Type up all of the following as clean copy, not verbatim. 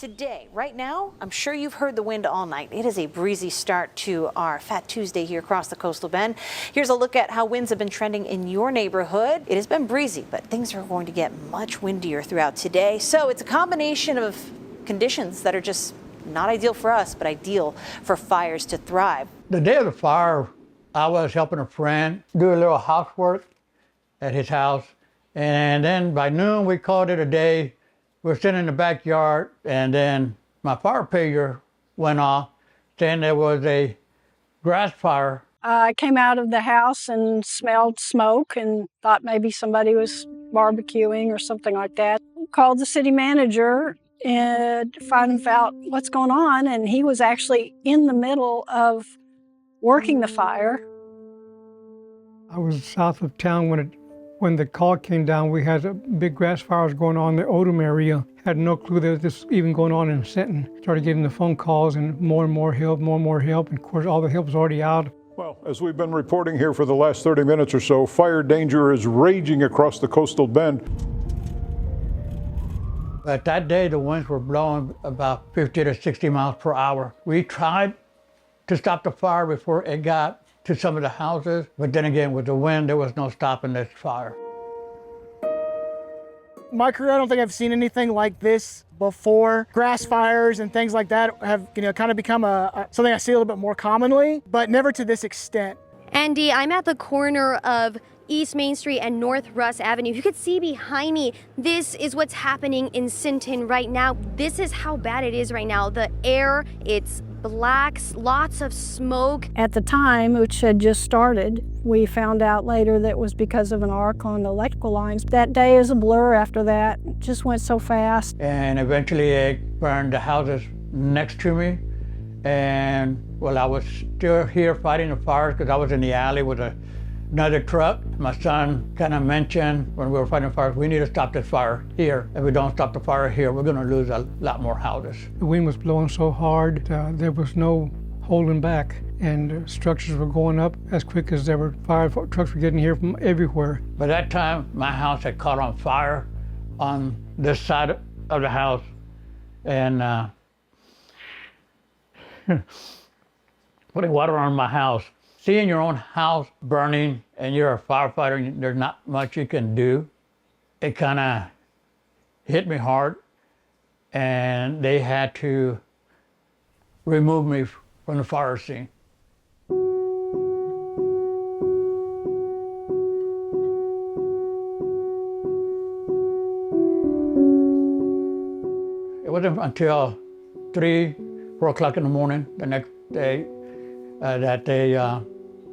Today, right now, I'm sure you've heard the wind all night. It is a breezy start to our Fat Tuesday here across the coastal bend. Here's a look at how winds have been trending in your neighborhood. It has been breezy, but things are going to get much windier throughout today. So it's a combination of conditions that are just not ideal for us, but ideal for fires to thrive. The day of the fire, I was helping a friend do a little housework at his house. And then by noon, we called it a day. We're sitting in the backyard, and then my fire pager went off, saying there was a grass fire. I came out of the house and smelled smoke and thought maybe somebody was barbecuing or something like that. Called the city manager and found out what's going on, and he was actually in the middle of working the fire. I was south of town when the call came down. We had a big grass fires going on in the Odom area. Had no clue there was this even going on in Sinton. Started getting the phone calls and more help, more help. And of course, all the help was already out. Well, as we've been reporting here for the last 30 minutes or so, fire danger is raging across the coastal bend. But that day, the winds were blowing about 50 to 60 miles per hour. We tried to stop the fire before it got to some of the houses, but then again, with the wind, there was no stopping this fire. My career, I don't think I've seen anything like this before. Grass fires and things like that have, kind of become something I see a little bit more commonly, but never to this extent. Andy, I'm at the corner of East Main Street and North Russ Avenue. You could see behind me, this is what's happening in Sinton right now. This is how bad it is right now. The air, it's black, lots of smoke. At the time, which had just started, we found out later that it was because of an arc on the electrical lines. That day is a blur after that. It just went so fast. And eventually it burned the houses next to me. And well, I was still here fighting the fires because I was in the alley with another truck. My son kind of mentioned when we were fighting fires, we need to stop this fire here. If we don't stop the fire here, we're going to lose a lot more houses. The wind was blowing so hard, there was no holding back. And structures were going up as quick as there were fire trucks were getting here from everywhere. By that time, my house had caught on fire on this side of the house. And putting water on my house. Seeing your own house burning and you're a firefighter and there's not much you can do, it kind of hit me hard, and they had to remove me from the fire scene. It wasn't until 4 o'clock in the morning the next day that they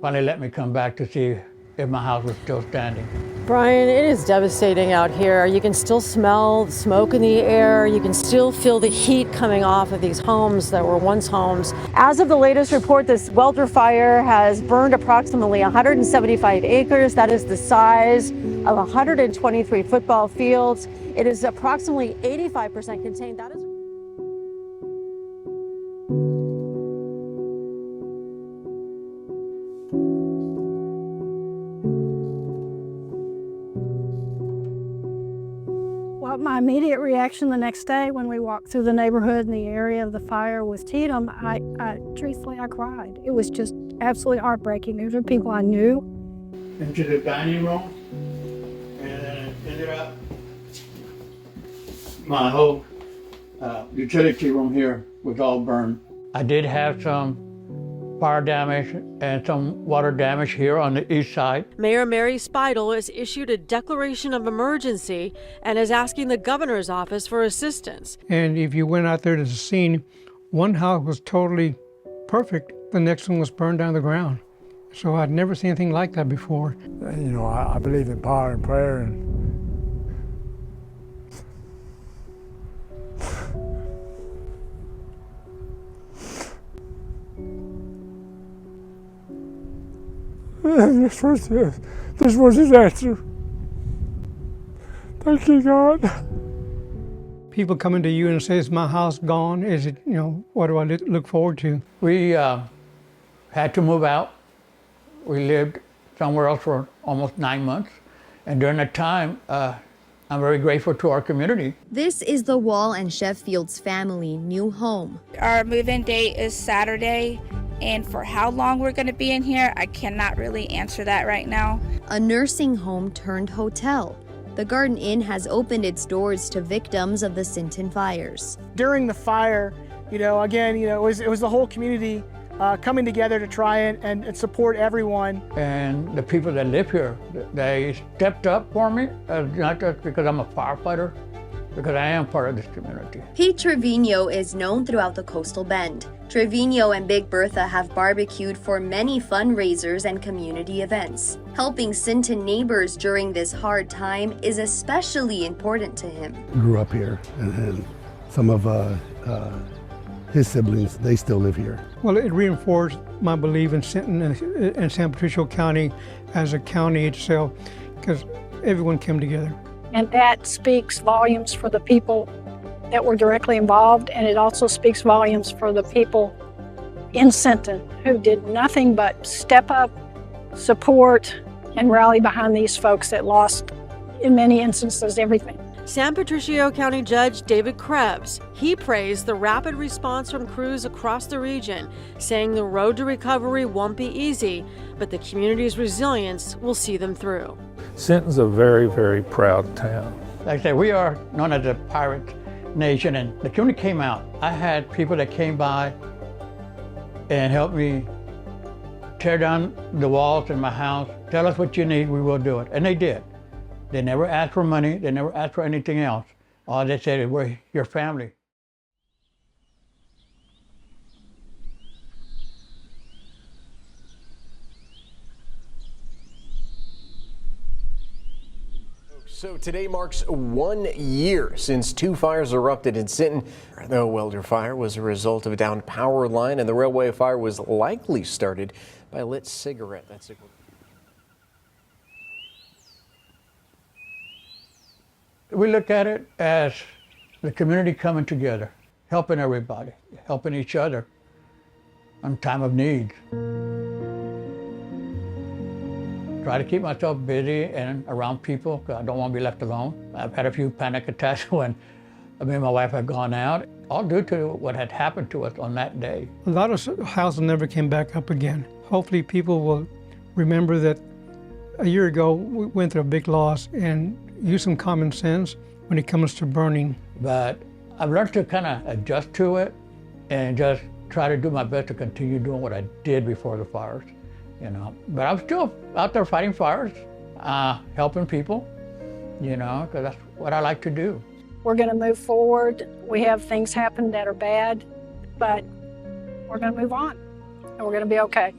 finally let me come back to see if my house was still standing. Brian, it is devastating out here. You can still smell the smoke in the air. You can still feel the heat coming off of these homes that were once homes. As of the latest report, this welter fire has burned approximately 175 acres. That is the size of 123 football fields. It is approximately 85% contained. That is My immediate reaction the next day when we walked through the neighborhood in the area of the fire with Tatum, truthfully, I cried. It was just absolutely heartbreaking. These are people I knew. Into the dining room, and then it ended up my whole utility room here was all burned. I did have some fire damage and some water damage here on the east side. Mayor Mary Speidel has issued a declaration of emergency and is asking the governor's office for assistance. And if you went out there to the scene, one house was totally perfect. The next one was burned down to the ground. So I'd never seen anything like that before. I believe in power and prayer, and this was his answer. Thank you, God. People coming to you and say, is my house gone? Is it, what do I look forward to? We had to move out. We lived somewhere else for almost 9 months. And during that time, I'm very grateful to our community. This is the Wall and Sheffield's family new home. Our move-in date is Saturday, and for how long we're going to be in here, I cannot really answer that right now. A nursing home turned hotel. The Garden Inn has opened its doors to victims of the Sinton fires. During the fire, again, it was the whole community coming together to try and support everyone. And the people that live here, they stepped up for me, not just because I'm a firefighter, because I am part of this community. Pete Trevino is known throughout the Coastal Bend. Trevino and Big Bertha have barbecued for many fundraisers and community events. Helping Sinton neighbors during this hard time is especially important to him. Grew up here, and some of his siblings, they still live here. Well, it reinforced my belief in Sinton and San Patricio County as a county itself, because everyone came together. And that speaks volumes for the people that were directly involved, and it also speaks volumes for the people in Sinton who did nothing but step up, support, and rally behind these folks that lost, in many instances, everything. San Patricio County Judge David Krebs, he praised the rapid response from crews across the region, saying the road to recovery won't be easy, but the community's resilience will see them through. Sinton's a very, very proud town. Like I said, we are known as a pirate nation, and the community came out. I had people that came by and helped me tear down the walls in my house. Tell us what you need, we will do it. And they did. They never asked for money, they never asked for anything else. All they said is, we're your family. So today marks 1 year since 2 fires erupted in Sinton. The welder fire was a result of a downed power line, and the railway fire was likely started by a lit cigarette. That's it. We look at it as the community coming together, helping everybody, helping each other on time of need. Try to keep myself busy and around people, because I don't want to be left alone. I've had a few panic attacks when me and my wife had gone out, all due to what had happened to us on that day. A lot of houses never came back up again. Hopefully people will remember that a year ago we went through a big loss and use some common sense when it comes to burning. But I've learned to kind of adjust to it and just try to do my best to continue doing what I did before the fires, But I'm still out there fighting fires, helping people, because that's what I like to do. We're going to move forward. We have things happen that are bad, but we're going to move on, and we're going to be okay.